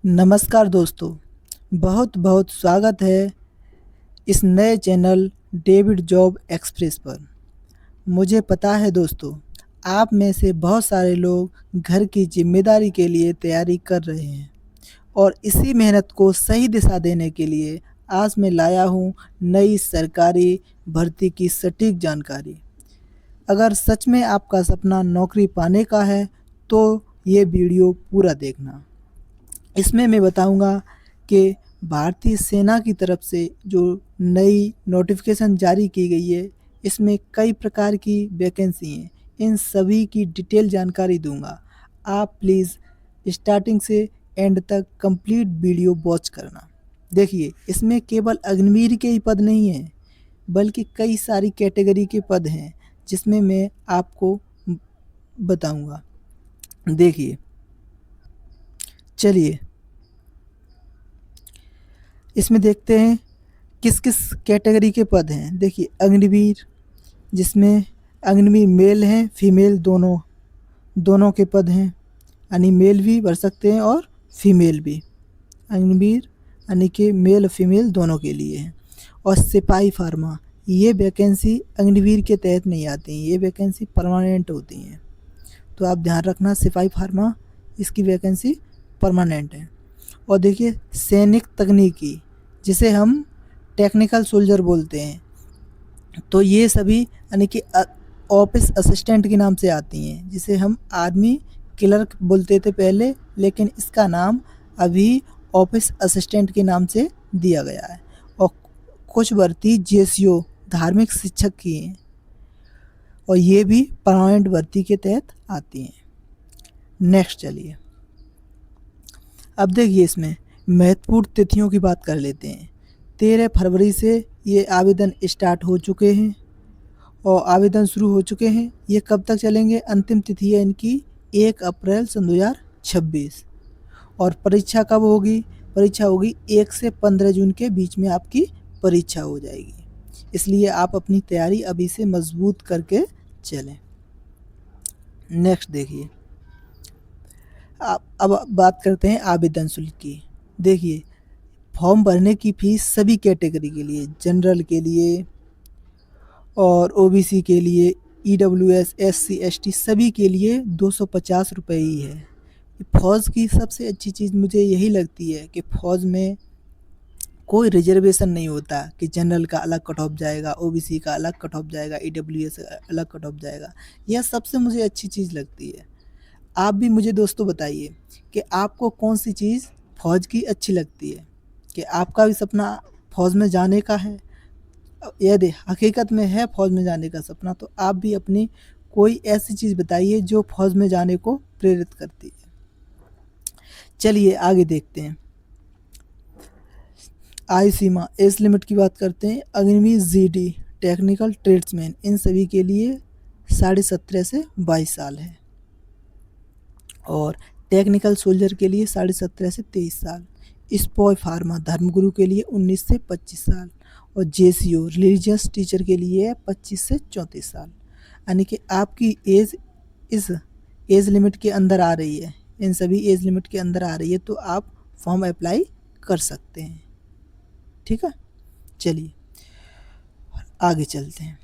नमस्कार दोस्तों, बहुत बहुत स्वागत है इस नए चैनल डेविड जॉब एक्सप्रेस पर। मुझे पता है दोस्तों, आप में से बहुत सारे लोग घर की जिम्मेदारी के लिए तैयारी कर रहे हैं और इसी मेहनत को सही दिशा देने के लिए आज मैं लाया हूँ नई सरकारी भर्ती की सटीक जानकारी। अगर सच में आपका सपना नौकरी पाने का है तो ये वीडियो पूरा देखना। इसमें मैं बताऊंगा कि भारतीय सेना की तरफ से जो नई नोटिफिकेशन जारी की गई है, इसमें कई प्रकार की वैकेंसी हैं। इन सभी की डिटेल जानकारी दूंगा। आप प्लीज़ स्टार्टिंग से एंड तक कंप्लीट वीडियो वॉच करना। देखिए, इसमें केवल अग्निवीर के ही पद नहीं हैं, बल्कि कई सारी कैटेगरी के पद हैं, जिसमें मैं आपको बताऊंगा। देखिए, चलिए इसमें देखते हैं किस किस कैटेगरी के पद हैं। देखिए, अग्निवीर, जिसमें अग्निवीर मेल हैं फीमेल दोनों के पद हैं, यानी मेल भी भर सकते हैं और फीमेल भी। अग्निवीर यानी कि मेल और फीमेल दोनों के लिए है। और सिपाही फार्मा, ये वैकेंसी अग्निवीर के तहत नहीं आती हैं, ये वैकेंसी परमानेंट होती हैं। तो आप ध्यान रखना, सिपाही फार्मा इसकी वैकेंसी परमानेंट है। और देखिए, सैनिक तकनीकी, जिसे हम टेक्निकल सोल्जर बोलते हैं, तो ये सभी यानी कि ऑफिस असिस्टेंट के नाम से आती हैं, जिसे हम आर्मी क्लर्क बोलते थे पहले, लेकिन इसका नाम अभी ऑफिस असिस्टेंट के नाम से दिया गया है। और कुछ भर्ती जेसीओ धार्मिक शिक्षक की हैं, और ये भी परमानेंट भर्ती के तहत आती हैं। नेक्स्ट चलिए, अब देखिए इसमें महत्वपूर्ण तिथियों की बात कर लेते हैं। 13 फरवरी से ये आवेदन स्टार्ट हो चुके हैं और आवेदन शुरू हो चुके हैं। ये कब तक चलेंगे? अंतिम तिथि है इनकी 1 अप्रैल सन 2026। और परीक्षा कब होगी? परीक्षा होगी 1 से 15 जून के बीच में आपकी परीक्षा हो जाएगी। इसलिए आप अपनी तैयारी अभी से मजबूत करके चलें। नेक्स्ट देखिए, अब बात करते हैं आवेदन शुल्क की। देखिए, फॉर्म भरने की फ़ीस सभी कैटेगरी के लिए, जनरल के लिए और ओबीसी के लिए, ईडब्ल्यूएस, एससी, एसटी सभी के लिए 250 रुपये ही है। फ़ौज की सबसे अच्छी चीज़ मुझे यही लगती है कि फ़ौज में कोई रिजर्वेशन नहीं होता कि जनरल का अलग कट ऑफ जाएगा, ओबीसी का अलग कट ऑफ जाएगा, ईडब्ल्यूएस का अलग कट ऑफ जाएगा। यह सबसे मुझे अच्छी चीज़ लगती है। आप भी मुझे दोस्तों बताइए कि आपको कौन सी चीज़ फ़ौज की अच्छी लगती है, कि आपका भी सपना फ़ौज में जाने का है। यदि हकीकत में है फ़ौज में जाने का सपना, तो आप भी अपनी कोई ऐसी चीज़ बताइए जो फ़ौज में जाने को प्रेरित करती है। चलिए आगे देखते हैं। आयु सीमा, एज लिमिट की बात करते हैं। अग्निवीर, जीडी, टेक्निकल ट्रेड्समैन, इन सभी के लिए 17.5 से 22 साल है। और टेक्निकल सोल्जर के लिए 17.5 से 23 साल। स्पॉय फार्मा, धर्मगुरु के लिए 19 से 25 साल। और जेसीओ, रिलीजियस टीचर के लिए 25 से 34 साल। यानी कि आपकी एज इस एज लिमिट के अंदर आ रही है, इन सभी एज लिमिट के अंदर आ रही है, तो आप फॉर्म अप्लाई कर सकते हैं। ठीक है, चलिए आगे चलते हैं।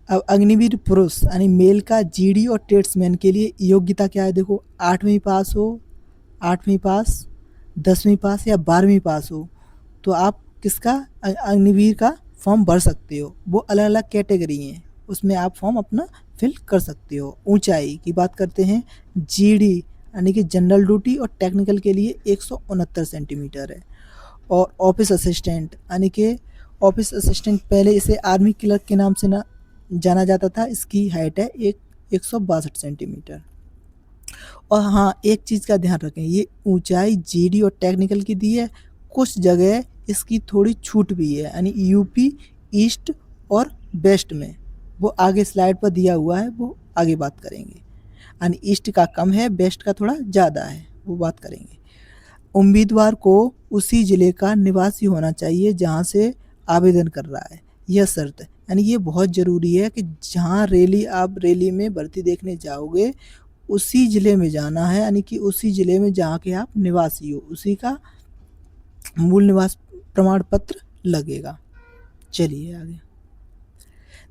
अब अग्निवीर पुरुष यानी मेल का जीडी और ट्रेड्समैन के लिए योग्यता क्या है? देखो, 8वीं पास हो, 8वीं पास, 10वीं पास या 12वीं पास हो, तो आप किसका अग्निवीर का फॉर्म भर सकते हो। वो अलग अलग कैटेगरी हैं, उसमें आप फॉर्म अपना फिल कर सकते हो। ऊंचाई की बात करते हैं, जीडी यानी कि जनरल ड्यूटी और टेक्निकल के लिए 169 सेंटीमीटर है। और ऑफिस असिस्टेंट यानी कि ऑफिस असिस्टेंट, पहले इसे आर्मी क्लर्क के नाम से ना जाना जाता था, इसकी हाइट है 162 सेंटीमीटर। और हाँ, एक चीज़ का ध्यान रखें, ये ऊंचाई जीडी और टेक्निकल की दी है, कुछ जगह इसकी थोड़ी छूट भी है, यानी यूपी ईस्ट और वेस्ट में। वो आगे स्लाइड पर दिया हुआ है, वो आगे बात करेंगे। यानी ईस्ट का कम है, वेस्ट का थोड़ा ज़्यादा है, वो बात करेंगे। उम्मीदवार को उसी ज़िले का निवासी होना चाहिए जहाँ से आवेदन कर रहा है, यह शर्त है। यानी ये बहुत ज़रूरी है कि जहाँ आप रैली में भर्ती देखने जाओगे, उसी ज़िले में जाना है, यानी कि उसी ज़िले में जहाँ के आप निवासी हो, उसी का मूल निवास प्रमाण पत्र लगेगा। चलिए आगे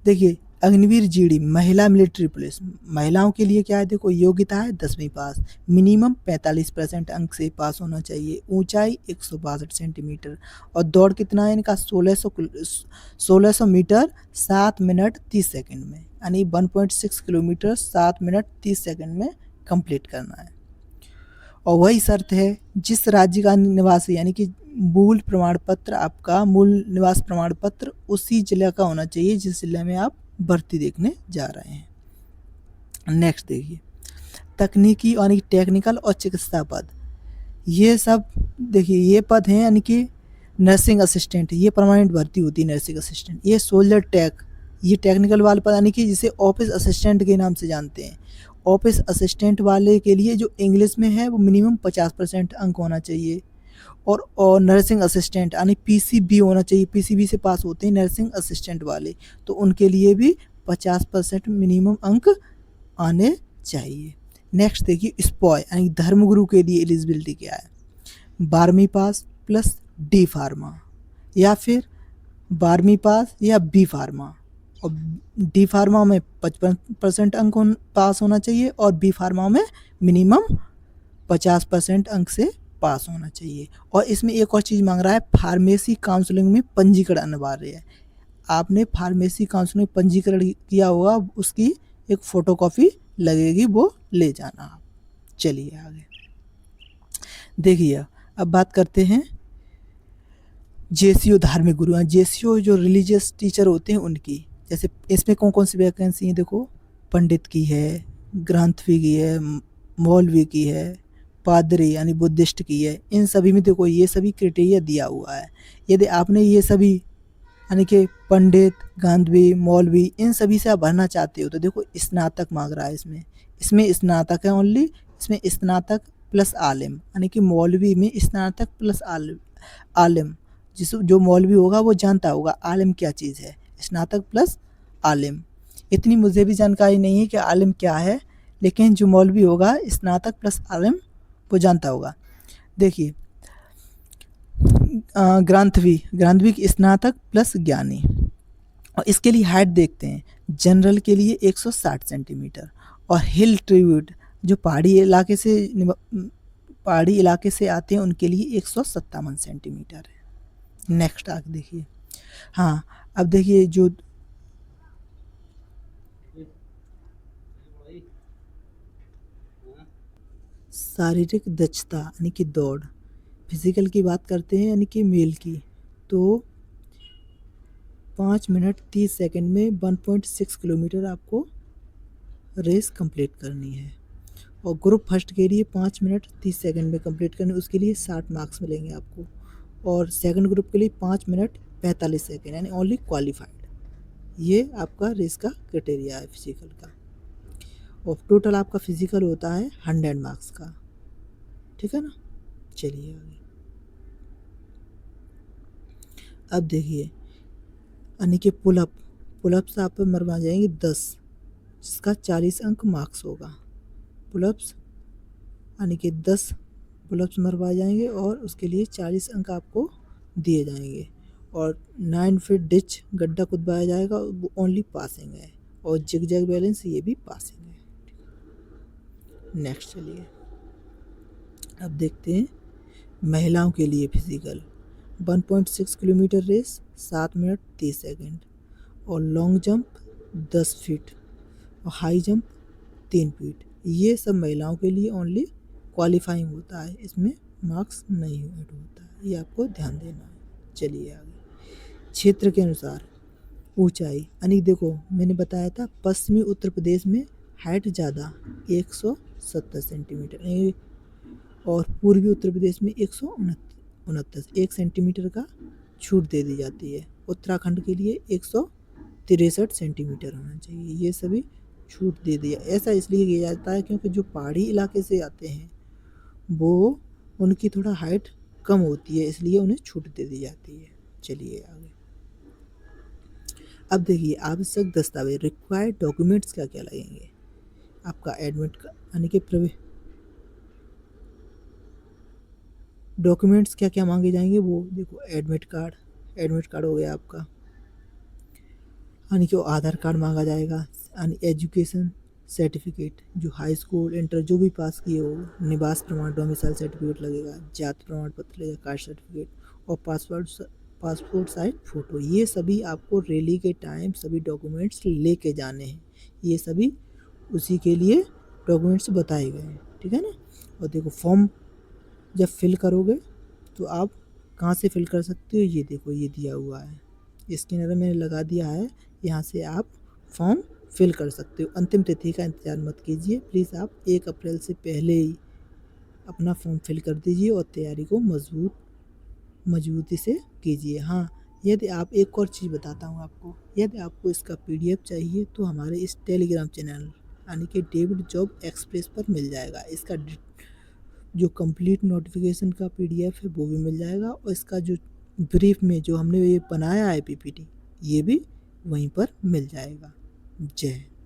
देखिए, अग्निवीर जीडी महिला मिलिट्री पुलिस, महिलाओं के लिए क्या है, देखो योग्यता है 10वीं पास, मिनिमम 45% अंक से पास होना चाहिए, ऊंचाई 162 सेंटीमीटर और दौड़ कितना है इनका 1600 मीटर 7 मिनट 30 सेकंड में, यानी 1.6 किलोमीटर 7 मिनट 30 सेकंड में कंप्लीट करना है। और वही शर्त है, जिस राज्य का निवासी, यानी कि मूल प्रमाण पत्र, आपका मूल निवास प्रमाण पत्र उसी जिले का होना चाहिए जिस जिले में आप भर्ती देखने जा रहे हैं। नेक्स्ट देखिए, तकनीकी यानी टेक्निकल और चिकित्सा पद, ये सब देखिए ये पद हैं, यानी कि नर्सिंग असिस्टेंट, ये परमानेंट भर्ती होती है नर्सिंग असिस्टेंट। ये सोल्जर टेक, ये टेक्निकल वाले पद, यानी कि जिसे ऑफिस असिस्टेंट के नाम से जानते हैं। ऑफिस असिस्टेंट वाले के लिए जो इंग्लिश में है वो मिनिमम 50% अंक होना चाहिए। और नर्सिंग असिस्टेंट यानी पीसीबी होना चाहिए, पीसीबी से पास होते हैं नर्सिंग असिस्टेंट वाले, तो उनके लिए भी 50% मिनिमम अंक आने चाहिए। नेक्स्ट देखिए, स्पॉय यानी धर्मगुरु के लिए एलिजिबिलिटी क्या है, 12वीं पास प्लस डी फार्मा, या फिर 12वीं पास या बी फार्मा, और डी फार्मा में 55% अंक पास होना चाहिए और बी फार्मा में मिनिमम 50% अंक से पास होना चाहिए। और इसमें एक और चीज़ मांग रहा है, फार्मेसी काउंसलिंग में पंजीकरण अनिवार्य है। आपने फार्मेसी काउंसलिंग में पंजीकरण किया होगा, उसकी एक फ़ोटोकॉपी लगेगी, वो ले जाना आप। चलिए आगे देखिए, अब बात करते हैं जेसीओ धार्मिक गुरु, जेसीओ जो रिलीजियस टीचर होते हैं उनकी। जैसे इसमें कौन कौन सी वैकेंसी है, देखो पंडित की है, ग्रंथवी की है, मौलवी की है, पादरी यानी बुद्धिस्ट की है। इन सभी में देखो ये सभी क्राइटेरिया दिया हुआ है। यदि आपने ये सभी यानी कि पंडित, गांधवी, मौलवी, इन सभी से आप भरना चाहते हो तो देखो स्नातक मांग रहा है। इसमें स्नातक है ओनली, इसमें स्नातक प्लस आलिम, यानी कि मौलवी में स्नातक प्लस आलिम। जो मौलवी होगा वो जानता होगा आलिम क्या चीज़ है, स्नातक प्लस आलिम। इतनी मुझे भी जानकारी नहीं है कि आलिम क्या है, लेकिन जो मौलवी होगा स्नातक प्लस आलिम वो जानता होगा। देखिए ग्रंथवी की स्नातक प्लस ज्ञानी। और इसके लिए हाइट देखते हैं, जनरल के लिए 160 सेंटीमीटर और हिल ट्रिब्यूट जो पहाड़ी इलाके से आते हैं उनके लिए 157 सेंटीमीटर है। नेक्स्ट आगे देखिए, हाँ अब देखिए जो शारीरिक दक्षता यानी कि दौड़, फिजिकल की बात करते हैं यानी कि मेल की, तो 5 मिनट 30 सेकंड में 1.6 किलोमीटर आपको रेस कंप्लीट करनी है। और ग्रुप फर्स्ट के लिए 5 मिनट 30 सेकंड में कंप्लीट करनी, उसके लिए 60 मार्क्स मिलेंगे आपको। और सेकंड ग्रुप के लिए 5 मिनट 45 सेकंड, यानी ओनली क्वालिफाइड। ये आपका रेस का क्राइटेरिया है फिजिकल का। और टोटल आपका फिजिकल होता है 100 मार्क्स का, ठीक है ना। चलिए आगे, अब देखिए यानी कि पुलअप्स आप पे मरवा जाएंगे 10, जिसका 40 अंक मार्क्स होगा। पुलअप्स यानी कि 10 पुलअप्स मरवा जाएंगे और उसके लिए 40 अंक आपको दिए जाएंगे। और 9 फीट डिच गड्ढा खुदवाया जाएगा, वो ओनली पासिंग है। और जिग जैग बैलेंस ये भी पासिंग है। नेक्स्ट चलिए, अब देखते हैं महिलाओं के लिए physical, 1.6 kilometre race 7 minute 30 second और लॉन्ग जंप 10 फीट और हाई जंप 3 फीट। ये सब महिलाओं के लिए ओनली क्वालिफाइंग होता है, इसमें मार्क्स नहीं ऐड होता है, ये आपको ध्यान देना है। चलिए आगे, क्षेत्र के अनुसार ऊंचाई, यानी देखो मैंने बताया था पश्चिमी उत्तर प्रदेश में हाइट ज़्यादा 170 सेंटीमीटर और पूर्वी उत्तर प्रदेश में 169, 1 सेंटीमीटर का छूट दे दी जाती है। उत्तराखंड के लिए 163 सेंटीमीटर होना चाहिए, ये सभी छूट दे दिया। ऐसा इसलिए किया जाता है क्योंकि जो पहाड़ी इलाके से आते हैं वो उनकी थोड़ा हाइट कम होती है, इसलिए उन्हें छूट दे दी जाती है। चलिए आगे, अब देखिए आवश्यक दस्तावेज, रिक्वायर्ड डॉक्यूमेंट्स क्या क्या लगेंगे। आपका एडमिट यानी कि डॉक्यूमेंट्स क्या क्या मांगे जाएंगे वो देखो, एडमिट कार्ड हो गया आपका, यानी कि आधार कार्ड मांगा जाएगा, यानी एजुकेशन सर्टिफिकेट जो हाई स्कूल इंटर जो भी पास किए हो, निवास प्रमाण डोमिसाइल सर्टिफिकेट लगेगा, जाति प्रमाण पत्र लगेगा, कास्ट सर्टिफिकेट और पासपोर्ट साइज फ़ोटो। ये सभी आपको रैली के टाइम सभी डॉक्यूमेंट्स लेके जाने हैं। ये सभी उसी के लिए डॉक्यूमेंट्स बताए गए हैं, ठीक है ना। और देखो फॉर्म जब फिल करोगे तो आप कहाँ से फिल कर सकते हो, ये देखो ये दिया हुआ है, स्कैनर मैंने लगा दिया है, यहाँ से आप फॉर्म फिल कर सकते हो। अंतिम तिथि का इंतज़ार मत कीजिए प्लीज़, आप 1 अप्रैल से पहले ही अपना फॉर्म फिल कर दीजिए और तैयारी को मजबूती से कीजिए। हाँ, यदि आप एक और चीज़ बताता हूँ आपको, यदि आपको इसका PDF चाहिए तो हमारे इस टेलीग्राम चैनल यानी कि डेविड जॉब एक्सप्रेस पर मिल जाएगा। इसका जो कंप्लीट नोटिफिकेशन का PDF है वो भी मिल जाएगा, और इसका जो ब्रीफ में जो हमने ये बनाया है PPT ये भी वहीं पर मिल जाएगा। जय हिंद।